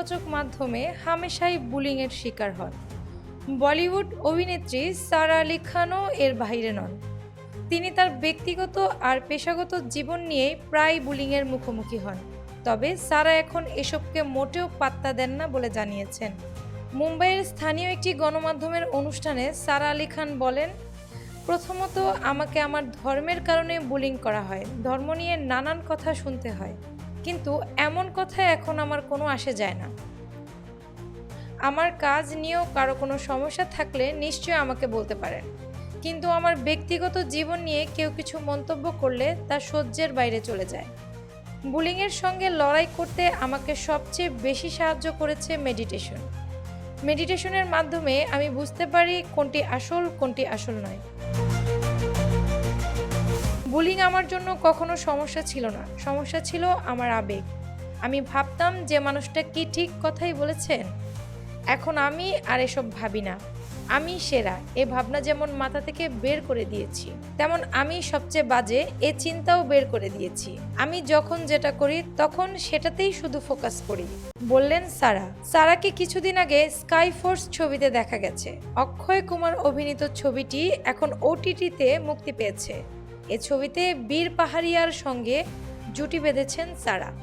সমালোচক মাধ্যমে হামেশাই বুলিংয়ের শিকার হন। বলিউড অভিনেত্রী সারা আলি খানও এর বাইরে নন। তিনি তার ব্যক্তিগত আর পেশাগত জীবন নিয়েই প্রায় বুলিংয়ের মুখোমুখি হন। তবে সারা এখন এসবকে মোটেও পাত্তা দেন না বলে জানিয়েছেন। মুম্বাইয়ের স্থানীয় একটি গণমাধ্যমের অনুষ্ঠানে সারা আলি খান বলেন, প্রথমত আমাকে আমার ধর্মের কারণে বুলিং করা হয়, ধর্ম নিয়ে নানান কথা শুনতে হয়, কিন্তু এমন কথায় এখন আমার কোনো আসে যায় না। আমার কাজ নিয়েও কারো কোনো সমস্যা থাকলে নিশ্চয়ই আমাকে বলতে পারেন, কিন্তু আমার ব্যক্তিগত জীবন নিয়ে কেউ কিছু মন্তব্য করলে তা সহ্যের বাইরে চলে যায়। বুলিংয়ের সঙ্গে লড়াই করতে আমাকে সবচেয়ে বেশি সাহায্য করেছে মেডিটেশন। মেডিটেশনের মাধ্যমে আমি বুঝতে পারি কোনটি আসল নয়। বুলিং আমার জন্য কখনো সমস্যা ছিল না, সমস্যা ছিল আমার আবেগ। আমি ভাবতাম যে মানুষটা কি ঠিক কথাই বলেছেন। এখন আমি আর এসব ভাবি না। আমি সেরা এ ভাবনা যেমন মাথা থেকে বের করে দিয়েছি, তেমন আমি সবচেয়ে বাজে এ চিন্তাও বের করে দিয়েছি। আমি যখন যেটা করি তখন সেটাতেই শুধু ফোকাস করি, বললেন সারা। সারাকে কিছুদিন আগে স্কাই ফোর্স ছবিতে দেখা গেছে। অক্ষয় কুমার অভিনীত ছবিটি এখন OTT-তে মুক্তি পেয়েছে। এ ছবিতে বীর পাহাড়িয়ার সঙ্গে জুটি বেঁধেছেন সারা।